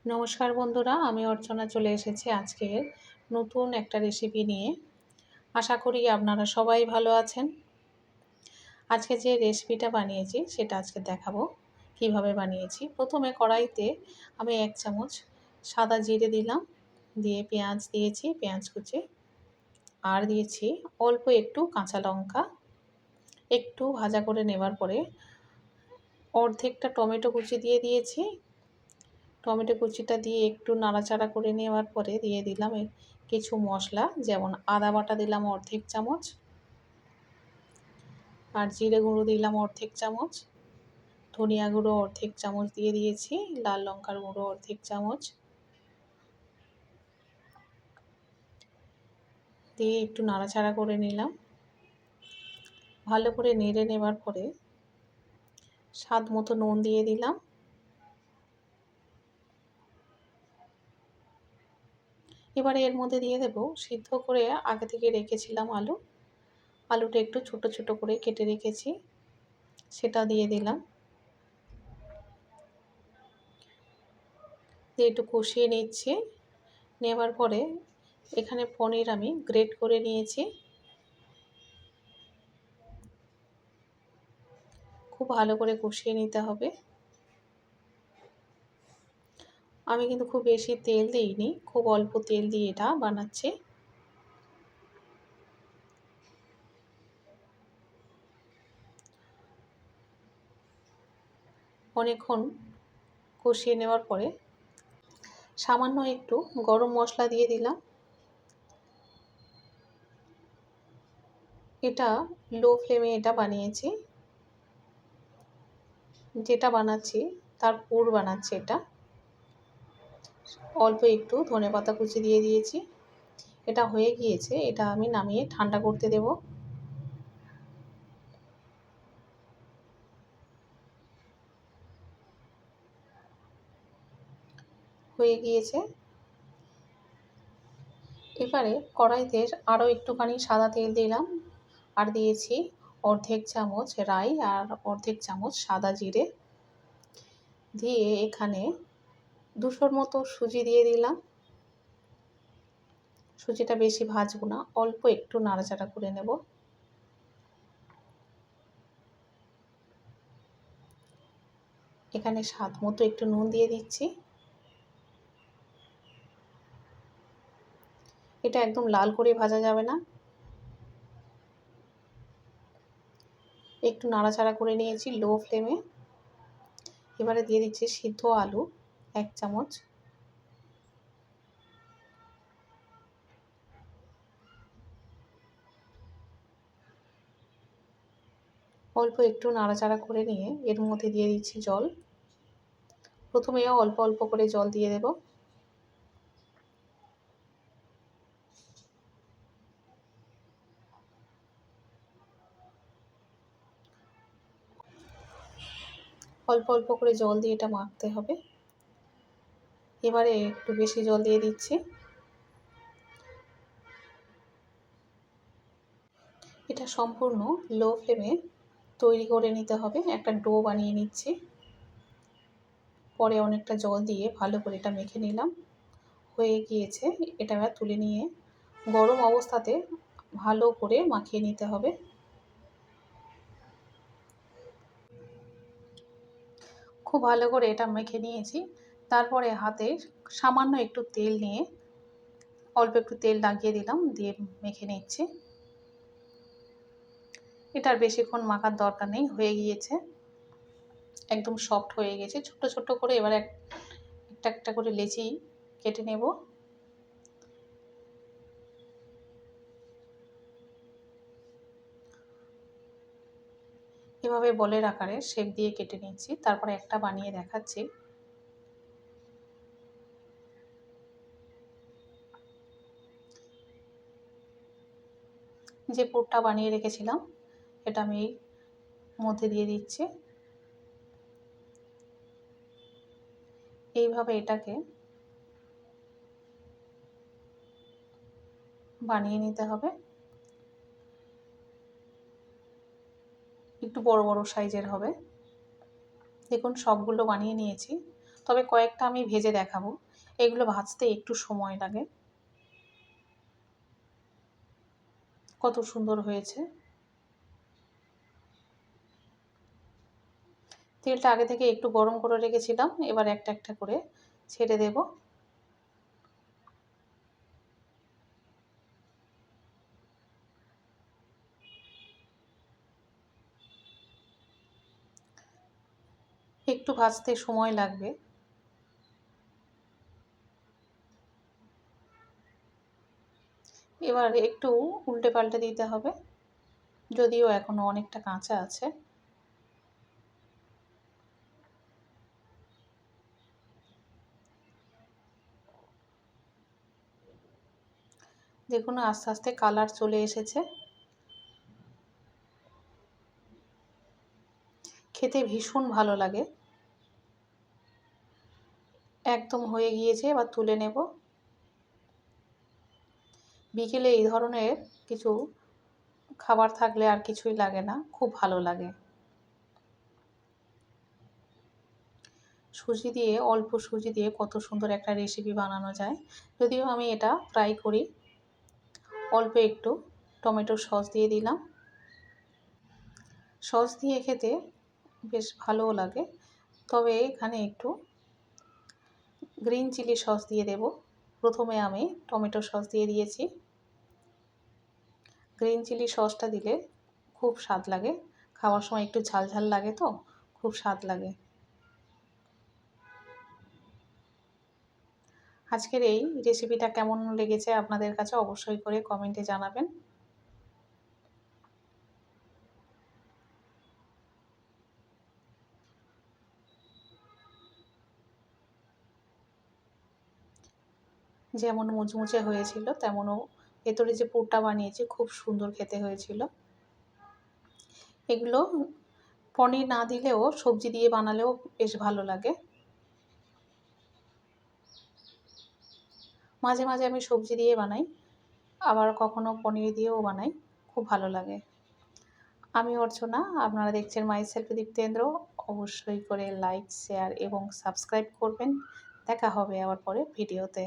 নমস্কার বন্ধুরা, আমি অর্চনা চলে এসেছি আজকের নতুন একটা রেসিপি নিয়ে। আশা করি আপনারা সবাই ভালো আছেন। আজকে যে রেসিপিটা বানিয়েছি সেটা আজকে দেখাবো কিভাবে বানিয়েছি। প্রথমে কড়াইতে আমি 1 চামচ সাদা জিরে দিলাম, দিয়ে পেঁয়াজ দিয়েছি, পেঁয়াজ কুচি, আর দিয়েছি অল্প একটু কাঁচা লঙ্কা। একটু ভাজা করে নেবার পরে অর্ধেকটা টমেটো কুচি দিয়ে দিয়েছি। টমেটো কুচিটা দিয়ে একটু নাড়াচাড়া করে নেওয়ার পরে দিয়ে দিলাম কিছু মশলা, যেমন আদা বাটা দিলাম অর্ধেক চামচ, আর জিরে গুঁড়ো দিলাম অর্ধেক চামচ, ধনিয়া গুঁড়ো অর্ধেক চামচ দিয়ে দিয়েছি, লাল লঙ্কার গুঁড়ো অর্ধেক চামচ দিয়ে একটু নাড়াচাড়া করে নিলাম। ভালো করে নেড়ে নেবার পরে স্বাদ মতো নুন দিয়ে দিলাম। এবারে এর মধ্যে দিয়ে দেব সিদ্ধ করে আগে থেকে রেখেছিলাম আলুটা একটু ছোট ছোট করে কেটে রেখেছি, সেটা দিয়ে দিলাম। দিয়ে একটু কষিয়ে নিচ্ছি। নেবার পরে এখানে পনির আমি গ্রেট করে নিয়েছি। খুব ভালো করে কষিয়ে নিতে হবে। আমি কিন্তু খুব বেশি তেল দিইনি, খুব অল্প তেল দিয়ে এটা বানাচ্ছি। অনেকক্ষণ কষিয়ে নেওয়ার পরে সামান্য একটু গরম মশলা দিয়ে দিলাম। এটা লো ফ্লেমে এটা বানিয়েছি, যেটা বানাচ্ছি তার পুর বানাচ্ছি এটা। অল্প একটু ধনেপাতা কুচি দিয়ে দিয়েছি। এটা হয়ে গিয়েছে, এটা আমি নামিয়ে ঠান্ডা করতে দেব। হয়ে গিয়েছে। এবারে কড়াইতে আরও একটুখানি সাদা তেল দিলাম, আর দিয়েছি অর্ধেক চামচ রাই আর অর্ধেক চামচ সাদা জিরে দিয়ে এখানে 200 মতো সুজি দিয়ে দিলাম। সুজিটা বেশি ভাজবো না, অল্প একটু নাড়াচাড়া করে নেব। এখানে স্বাদ মতো একটু নুন দিয়ে দিচ্ছি। এটা একদম লাল করে ভাজা যাবে না, একটু নাড়াচাড়া করে নিয়েছি লো ফ্লেমে। এবারে দিয়ে দিচ্ছি সিদ্ধ আলু 1 চামচ, অল্প একটু নাড়াচাড়া করে নিয়ে এর মধ্যে দিয়ে দিচ্ছি জল। প্রথমে অল্প অল্প করে জল দিয়ে দেব। অল্প অল্প করে জল দিয়ে এটা মাখতে হবে। এবারে একটু বেশি জল দিয়ে দিচ্ছি। এটা সম্পূর্ণ লো ফ্লেমে তৈরি করে নিতে হবে। একটা ডো বানিয়ে নিচ্ছি। পরে অনেকটা জল দিয়ে ভালো করে এটা মেখে নিলাম। হয়ে গিয়েছে, এটা এবার তুলে নিয়ে গরম অবস্থাতে ভালো করে মাখিয়ে নিতে হবে। খুব ভালো করে এটা মেখে নিয়েছি। তারপরে হাতে সামান্য একটু তেল নিয়ে অল্প একটু তেল লাগিয়ে দিলাম, দিয়ে মেখে নিচ্ছি। এটার বেশিক্ষণ মাখার দরকার নেই, হয়ে গিয়েছে, একদম সফট হয়ে গেছে। ছোট্ট ছোট্ট করে এবার একটা একটা করে লেচি কেটে নেব। এভাবে বলের আকারে শেপ দিয়ে কেটে নিচ্ছি। তারপরে একটা বানিয়ে দেখাচ্ছি। যে পুরটা বানিয়ে রেখেছিলাম এটা আমি মধ্যে দিয়ে দিচ্ছি। এইভাবে এটাকে বানিয়ে নিতে হবে। একটু বড় বড় সাইজের হবে। দেখুন সবগুলো বানিয়ে নিয়েছি। তবে কয়েকটা আমি ভেজে দেখাবো। এগুলো ভাজতে একটু সময় লাগে। কত সুন্দর হয়েছে। তেলটা আগে থেকে একটু গরম করে রেখেছিলাম, এবার একটা একটা করে ছেড়ে দেব। একটু ভাজতে সময় লাগবে। এবার একটু উল্টে পাল্টে দিতে হবে, যদিও এখনো অনেকটা কাঁচা আছে। দেখুন আস্তে আস্তে কালার চলে এসেছে। খেতে ভীষণ ভালো লাগে। একদম হয়ে গিয়েছে, এবার তুলে নেব। বিকেলে এই ধরনের কিছু খাবার থাকলে আর কিছুই লাগে না, খুব ভালো লাগে। সুজি দিয়ে, অল্প সুজি দিয়ে কত সুন্দর একটা রেসিপি বানানো যায়। যদিও আমি এটা ফ্রাই করি। অল্প একটু টমেটোর সস দিয়ে দিলাম। সস দিয়ে খেতে বেশ ভালোও লাগে, তবে এখানে একটু গ্রিন চিলি সস দিয়ে দেব। প্রথমে আমি টমেটো সস দিয়ে দিয়েছি। গ্রিন চিলি সসটা দিলে খুব স্বাদ লাগে। খাওয়ার সময় একটু ঝাল ঝাল লাগে তো, খুব স্বাদ লাগে। আজকের এই রেসিপিটা কেমন লেগেছে আপনাদের কাছে অবশ্যই করে কমেন্টে জানাবেন। যেমন মুচমুচে হয়েছিল, তেমনও ভেতরে যে পুরটা বানিয়েছি খুব সুন্দর খেতে হয়েছিল। এগুলো পনির না দিলেও সবজি দিয়ে বানালেও বেশ ভালো লাগে। মাঝে মাঝে আমি সবজি দিয়ে বানাই, আবার কখনো পনির দিয়েও বানাই, খুব ভালো লাগে। আমি অর্চনা, আপনারা দেখছেন মাই সেলফ দীপ্তেন্দ্র। অবশ্যই করে লাইক, শেয়ার এবং সাবস্ক্রাইব করবেন। দেখা হবে আবার পরে ভিডিওতে।